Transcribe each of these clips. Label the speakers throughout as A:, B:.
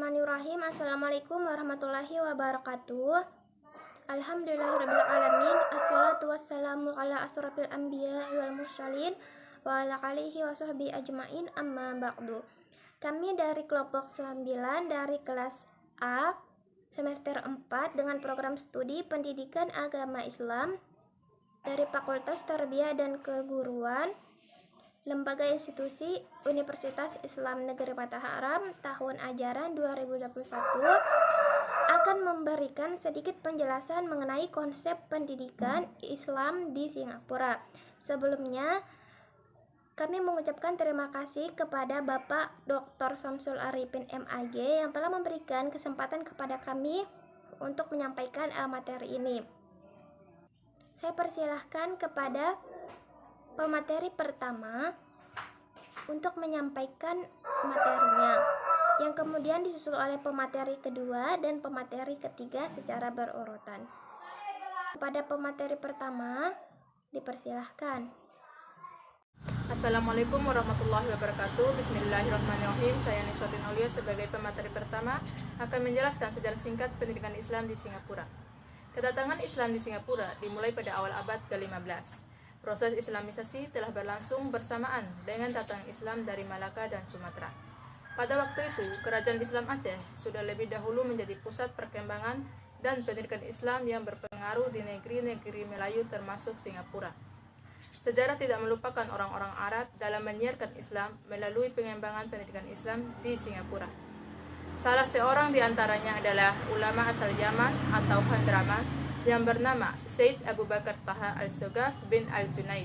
A: Bismillahirrahmanirrahim. Assalamualaikum warahmatullahi wabarakatuh. Alhamdulillahirrabbilalamin. Assalatu wassalamu ala asrafil anbiya wal mursalin wa ala alihi wa sahbihi ajma'in, amma ba'du. Kami dari kelompok 9 dari kelas A semester 4 dengan program studi pendidikan agama Islam dari Fakultas Tarbiyah dan Keguruan, Lembaga Institusi Universitas Islam Negeri Matahari tahun ajaran 2021 akan memberikan sedikit penjelasan mengenai konsep pendidikan Islam di Singapura. Sebelumnya, kami mengucapkan terima kasih kepada Bapak Dr. Samsul Arifin MAG yang telah memberikan kesempatan kepada kami untuk menyampaikan materi ini. Saya persilahkan kepada pemateri pertama untuk menyampaikan materinya, yang kemudian disusul oleh pemateri kedua dan pemateri ketiga secara berurutan. Kepada pemateri pertama, dipersilahkan.
B: Assalamualaikum warahmatullahi wabarakatuh. Bismillahirrahmanirrahim. Saya Niswatin Aulia sebagai pemateri pertama akan menjelaskan sejarah singkat pendidikan Islam di Singapura. Kedatangan Islam di Singapura dimulai pada awal abad ke-15. Proses Islamisasi telah berlangsung bersamaan dengan datang Islam dari Malaka dan Sumatera. Pada waktu itu, kerajaan Islam Aceh sudah lebih dahulu menjadi pusat perkembangan dan pendidikan Islam yang berpengaruh di negeri-negeri Melayu termasuk Singapura. Sejarah tidak melupakan orang-orang Arab dalam menyiarkan Islam melalui pengembangan pendidikan Islam di Singapura. Salah seorang di antaranya adalah ulama asal Yaman atau Hadramaut yang bernama Said Abu Bakar Taha Al-Sogaf bin Al-Junaid.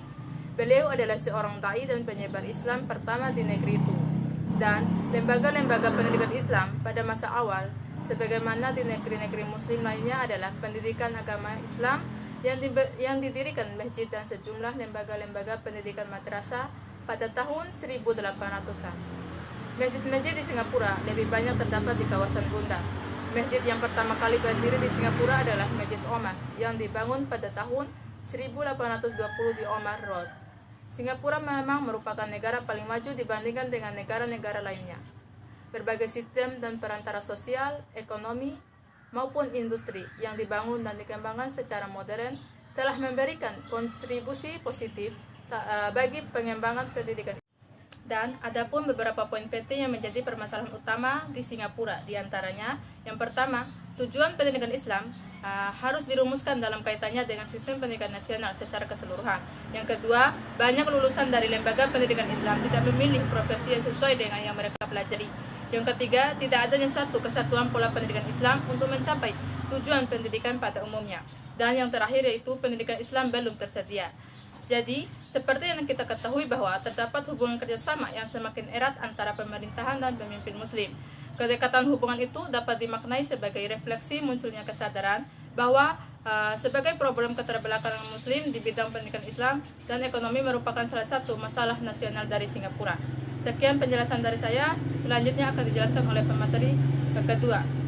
B: Beliau adalah seorang da'i dan penyebar Islam pertama di negeri itu. Dan lembaga-lembaga pendidikan Islam pada masa awal, sebagaimana di negeri-negeri muslim lainnya, adalah pendidikan agama Islam yang didirikan masjid dan sejumlah lembaga-lembaga pendidikan madrasah pada tahun 1800-an. Masjid-masjid di Singapura lebih banyak terdapat di kawasan Bunda. Masjid yang pertama kali berdiri di Singapura adalah Masjid Omar yang dibangun pada tahun 1820 di Omar Road. Singapura memang merupakan negara paling maju dibandingkan dengan negara-negara lainnya. Berbagai sistem dan perantara sosial, ekonomi, maupun industri yang dibangun dan dikembangkan secara modern telah memberikan kontribusi positif bagi pengembangan pendidikan. Dan adapun beberapa poin penting yang menjadi permasalahan utama di Singapura, di antaranya yang pertama, tujuan pendidikan Islam harus dirumuskan dalam kaitannya dengan sistem pendidikan nasional secara keseluruhan. Yang kedua, banyak lulusan dari lembaga pendidikan Islam tidak memilih profesi yang sesuai dengan yang mereka pelajari. Yang ketiga, tidak adanya satu kesatuan pola pendidikan Islam untuk mencapai tujuan pendidikan pada umumnya. Dan yang terakhir yaitu pendidikan Islam belum tersedia. Jadi, seperti yang kita ketahui bahwa terdapat hubungan kerjasama yang semakin erat antara pemerintahan dan pemimpin muslim. Kedekatan hubungan itu dapat dimaknai sebagai refleksi munculnya kesadaran bahwa sebagai problem keterbelakangan muslim di bidang pendidikan Islam dan ekonomi merupakan salah satu masalah nasional dari Singapura. Sekian penjelasan dari saya, selanjutnya akan dijelaskan oleh pemateri kedua.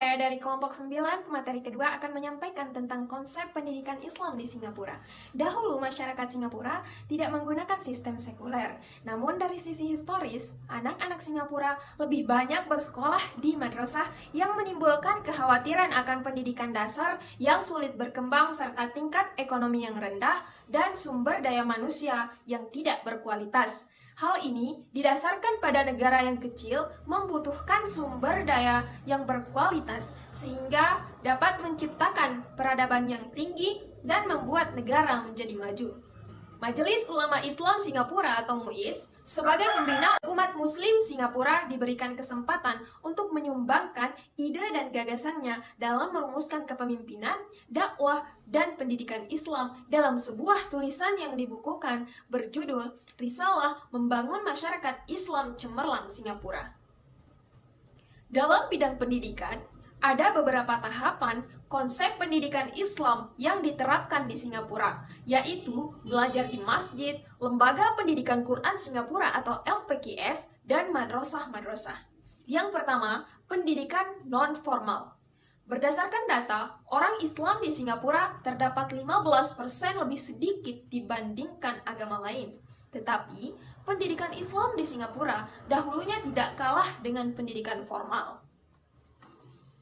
C: Saya dari kelompok 9, pemateri kedua akan menyampaikan tentang konsep pendidikan Islam di Singapura. Dahulu masyarakat Singapura tidak menggunakan sistem sekuler. Namun dari sisi historis, anak-anak Singapura lebih banyak bersekolah di madrasah yang menimbulkan kekhawatiran akan pendidikan dasar yang sulit berkembang serta tingkat ekonomi yang rendah dan sumber daya manusia yang tidak berkualitas. Hal ini didasarkan pada negara yang kecil membutuhkan sumber daya yang berkualitas sehingga dapat menciptakan peradaban yang tinggi dan membuat negara menjadi maju. Majelis Ulama Islam Singapura atau MUIS sebagai pembina umat muslim Singapura diberikan kesempatan untuk menyumbangkan ide dan gagasannya dalam merumuskan kepemimpinan, dakwah, dan pendidikan Islam dalam sebuah tulisan yang dibukukan berjudul Risalah Membangun Masyarakat Islam Cemerlang Singapura. Dalam bidang pendidikan, ada beberapa tahapan konsep pendidikan Islam yang diterapkan di Singapura, yaitu belajar di masjid, Lembaga Pendidikan Quran Singapura atau LPQS, dan madrasah-madrasah. Yang pertama, pendidikan non-formal. Berdasarkan data, orang Islam di Singapura terdapat 15% lebih sedikit dibandingkan agama lain. Tetapi, pendidikan Islam di Singapura dahulunya tidak kalah dengan pendidikan formal.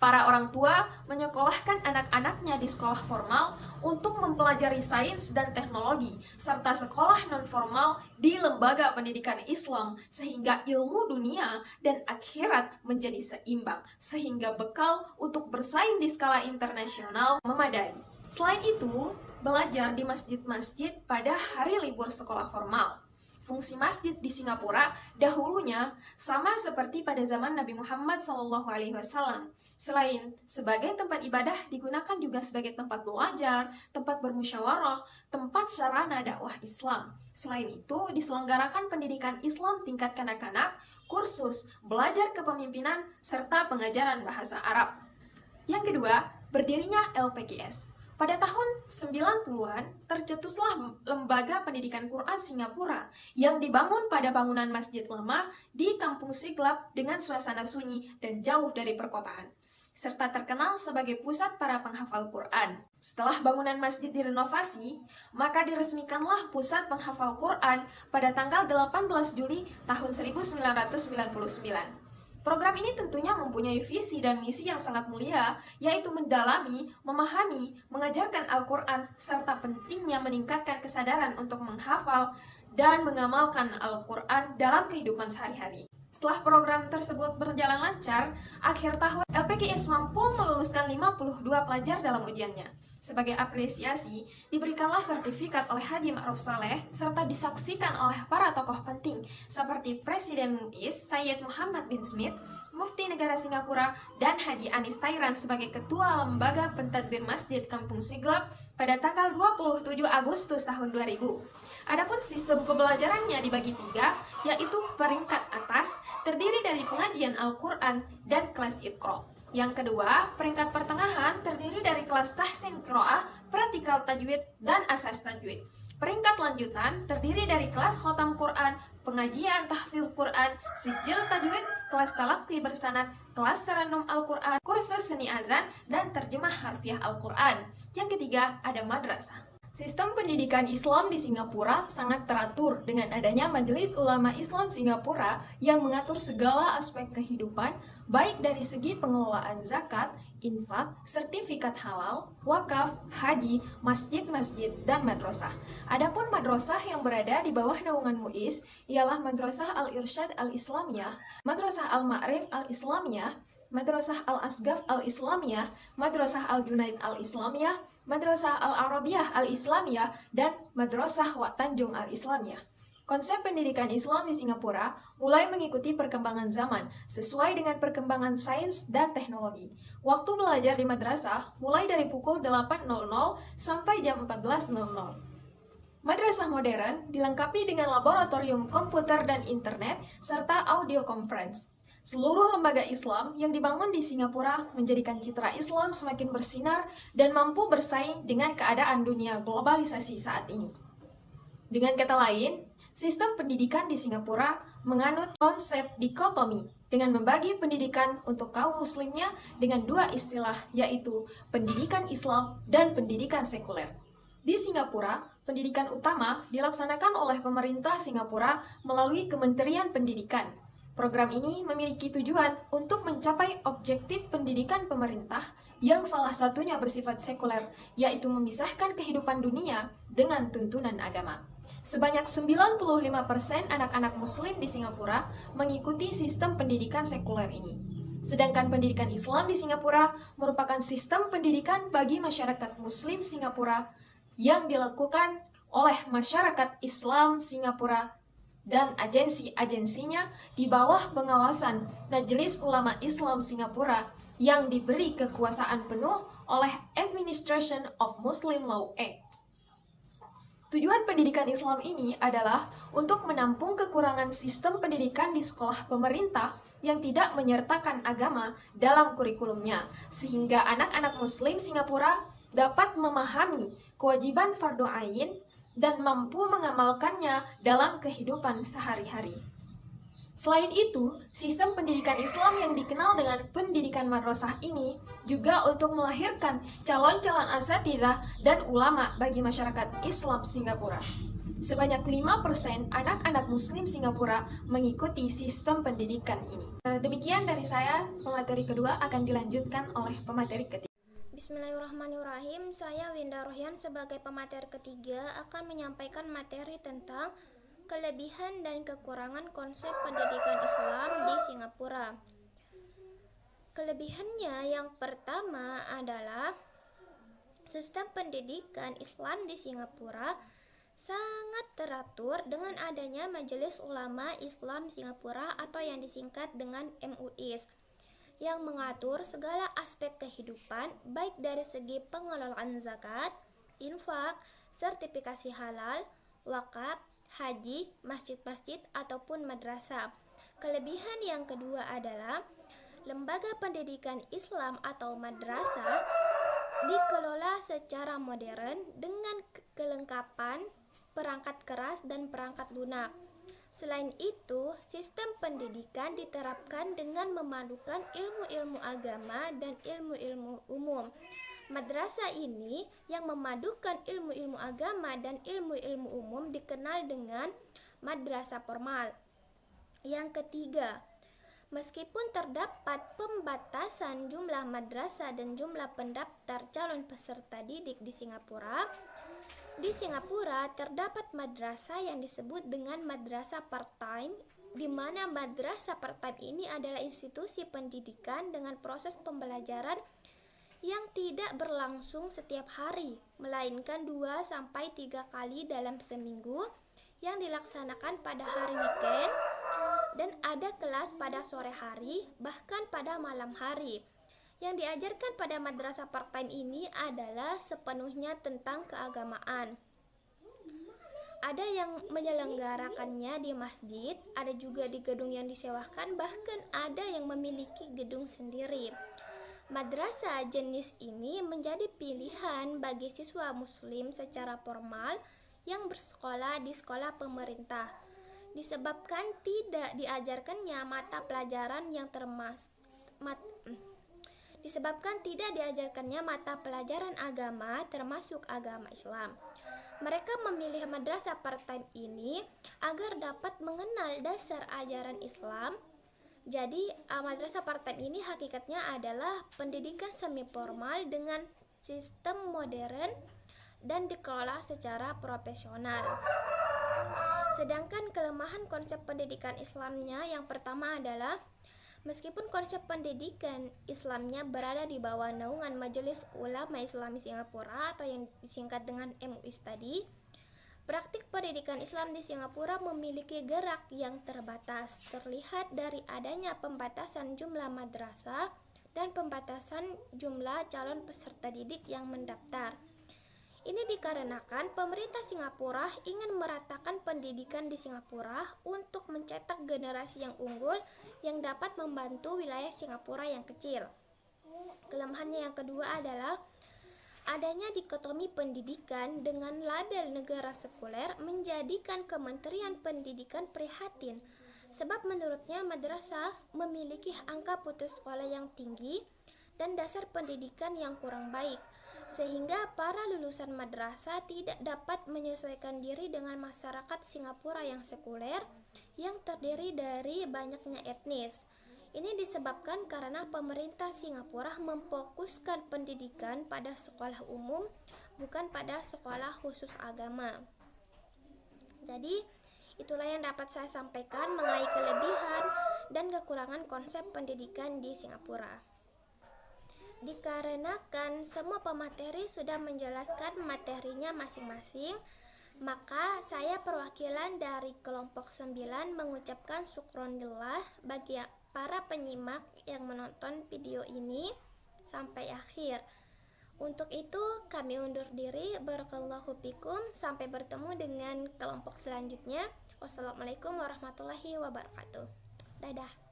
C: Para orang tua menyekolahkan anak-anaknya di sekolah formal untuk mempelajari sains dan teknologi, serta sekolah non-formal di lembaga pendidikan Islam, sehingga ilmu dunia dan akhirat menjadi seimbang, sehingga bekal untuk bersaing di skala internasional memadai. Selain itu, belajar di masjid-masjid pada hari libur sekolah formal. Fungsi masjid di Singapura dahulunya sama seperti pada zaman Nabi Muhammad SAW. Selain sebagai tempat ibadah, digunakan juga sebagai tempat belajar, tempat bermusyawarah, tempat sarana dakwah Islam. Selain itu, diselenggarakan pendidikan Islam tingkat kanak-kanak, kursus, belajar kepemimpinan, serta pengajaran bahasa Arab. Yang kedua, berdirinya LPGS. Pada tahun 90-an, tercetuslah Lembaga Pendidikan Quran Singapura yang dibangun pada bangunan masjid lama di Kampung Siglap dengan suasana sunyi dan jauh dari perkotaan, serta terkenal sebagai pusat para penghafal Quran. Setelah bangunan masjid direnovasi, maka diresmikanlah pusat penghafal Quran pada tanggal 18 Juli tahun 1999. Program ini tentunya mempunyai visi dan misi yang sangat mulia, yaitu mendalami, memahami, mengajarkan Al-Quran, serta pentingnya meningkatkan kesadaran untuk menghafal dan mengamalkan Al-Quran dalam kehidupan sehari-hari. Setelah program tersebut berjalan lancar, akhir tahun LPGS mampu meluluskan 52 pelajar dalam ujiannya. Sebagai apresiasi, diberikanlah sertifikat oleh Haji Ma'ruf Saleh serta disaksikan oleh para tokoh penting seperti Presiden MUIS Sayyid Muhammad bin Smith, Mufti Negara Singapura, dan Haji Anis Tairan sebagai Ketua Lembaga Pentadbir Masjid Kampung Siglap pada tanggal 27 Agustus tahun 2000. Adapun sistem pembelajarannya dibagi 3, yaitu peringkat atas terdiri dari pengajian Al-Quran dan kelas Iqra. Yang kedua, peringkat pertengahan terdiri dari kelas tahsin qiraah, praktikal tajwid, dan asas tajwid. Peringkat lanjutan terdiri dari kelas khotam Quran, pengajian tahfiz Quran, sijil tajwid, kelas talaqi bersanad, kelas tarannum Al-Quran, kursus seni azan, dan terjemah harfiah Al-Quran. Yang ketiga, ada madrasah. Sistem pendidikan Islam di Singapura sangat teratur dengan adanya Majelis Ulama Islam Singapura yang mengatur segala aspek kehidupan, baik dari segi pengelolaan zakat, infak, sertifikat halal, wakaf, haji, masjid-masjid, dan madrasah. Adapun madrasah yang berada di bawah naungan MUIS ialah Madrasah Al-Irsyad Al-Islamiyah, Madrasah Al-Ma'rif Al-Islamiyah, Madrasah Al-Asgaf Al-Islamiyah, Madrasah Al-Junaid Al-Islamiyah, Madrasah Al-Arabiyah Al-Islamiyah, dan Madrasah Wak Tanjung Al-Islamiyah. Konsep pendidikan Islam di Singapura mulai mengikuti perkembangan zaman sesuai dengan perkembangan sains dan teknologi. Waktu belajar di madrasah mulai dari pukul 8.00 sampai jam 14.00. Madrasah modern dilengkapi dengan laboratorium komputer dan internet serta audio conference. Seluruh lembaga Islam yang dibangun di Singapura menjadikan citra Islam semakin bersinar dan mampu bersaing dengan keadaan dunia globalisasi saat ini. Dengan kata lain, sistem pendidikan di Singapura menganut konsep dikotomi dengan membagi pendidikan untuk kaum muslimnya dengan dua istilah, yaitu pendidikan Islam dan pendidikan sekuler. Di Singapura, pendidikan utama dilaksanakan oleh pemerintah Singapura melalui Kementerian Pendidikan. Program ini memiliki tujuan untuk mencapai objektif pendidikan pemerintah yang salah satunya bersifat sekuler, yaitu memisahkan kehidupan dunia dengan tuntunan agama. Sebanyak 95% anak-anak muslim di Singapura mengikuti sistem pendidikan sekuler ini. Sedangkan pendidikan Islam di Singapura merupakan sistem pendidikan bagi masyarakat muslim Singapura yang dilakukan oleh masyarakat Islam Singapura dan agensi-agensinya di bawah pengawasan Majelis Ulama Islam Singapura yang diberi kekuasaan penuh oleh Administration of Muslim Law Act. Tujuan pendidikan Islam ini adalah untuk menampung kekurangan sistem pendidikan di sekolah pemerintah yang tidak menyertakan agama dalam kurikulumnya, sehingga anak-anak Muslim Singapura dapat memahami kewajiban fardu ain dan mampu mengamalkannya dalam kehidupan sehari-hari. Selain itu, sistem pendidikan Islam yang dikenal dengan pendidikan madrasah ini juga untuk melahirkan calon-calon asatidzah dan ulama bagi masyarakat Islam Singapura. Sebanyak 5% anak-anak muslim Singapura mengikuti sistem pendidikan ini. Demikian dari saya, pemateri kedua akan dilanjutkan oleh pemateri ketiga.
A: Bismillahirrahmanirrahim. Saya Winda Rohyan sebagai pemateri ketiga akan menyampaikan materi tentang kelebihan dan kekurangan konsep pendidikan Islam di Singapura. Kelebihannya yang pertama adalah sistem pendidikan Islam di Singapura sangat teratur dengan adanya Majelis Ulama Islam Singapura atau yang disingkat dengan MUIS yang mengatur segala aspek kehidupan baik dari segi pengelolaan zakat, infak, sertifikasi halal, wakaf, haji, masjid-masjid ataupun madrasah. Kelebihan yang kedua adalah lembaga pendidikan Islam atau madrasah dikelola secara modern dengan kelengkapan perangkat keras dan perangkat lunak. Selain itu, sistem pendidikan diterapkan dengan memadukan ilmu-ilmu agama dan ilmu-ilmu umum. Madrasah ini yang memadukan ilmu-ilmu agama dan ilmu-ilmu umum dikenal dengan madrasah formal. Yang ketiga, meskipun terdapat pembatasan jumlah madrasah dan jumlah pendaftar calon peserta didik di Singapura terdapat madrasah yang disebut dengan madrasah part-time, di mana madrasah part-time ini adalah institusi pendidikan dengan proses pembelajaran yang tidak berlangsung setiap hari, melainkan 2-3 kali dalam seminggu yang dilaksanakan pada hari weekend, dan ada kelas pada sore hari, bahkan pada malam hari. Yang diajarkan pada madrasah part-time ini adalah sepenuhnya tentang keagamaan. Ada yang menyelenggarakannya di masjid, ada juga di gedung yang disewakan, bahkan ada yang memiliki gedung sendiri. Madrasah jenis ini menjadi pilihan bagi siswa muslim secara formal yang bersekolah di sekolah pemerintah, disebabkan tidak diajarkannya mata pelajaran agama termasuk agama Islam. Mereka memilih madrasah part-time ini agar dapat mengenal dasar ajaran Islam. Jadi, madrasah part-time ini hakikatnya adalah pendidikan semi formal dengan sistem modern dan dikelola secara profesional. Sedangkan kelemahan konsep pendidikan Islamnya yang pertama adalah meskipun konsep pendidikan Islamnya berada di bawah naungan Majelis Ulama Islam Singapura atau yang disingkat dengan MUIS tadi, praktik pendidikan Islam di Singapura memiliki gerak yang terbatas, terlihat dari adanya pembatasan jumlah madrasah dan pembatasan jumlah calon peserta didik yang mendaftar. Ini dikarenakan pemerintah Singapura ingin meratakan pendidikan di Singapura untuk mencetak generasi yang unggul yang dapat membantu wilayah Singapura yang kecil. Kelemahannya yang kedua adalah adanya dikotomi pendidikan dengan label negara sekuler menjadikan Kementerian Pendidikan prihatin, sebab menurutnya madrasah memiliki angka putus sekolah yang tinggi dan dasar pendidikan yang kurang baik, sehingga para lulusan madrasah tidak dapat menyesuaikan diri dengan masyarakat Singapura yang sekuler yang terdiri dari banyaknya etnis. Ini disebabkan karena pemerintah Singapura memfokuskan pendidikan pada sekolah umum, bukan pada sekolah khusus agama. Jadi, itulah yang dapat saya sampaikan mengenai kelebihan dan kekurangan konsep pendidikan di Singapura. Dikarenakan semua pemateri sudah menjelaskan materinya masing-masing, maka saya perwakilan dari kelompok 9 mengucapkan syukronillah bagi para penyimak yang menonton video ini sampai akhir. Untuk itu kami undur diri. Barakallahu fikum. Sampai bertemu dengan kelompok selanjutnya. Wassalamualaikum warahmatullahi wabarakatuh. Dadah.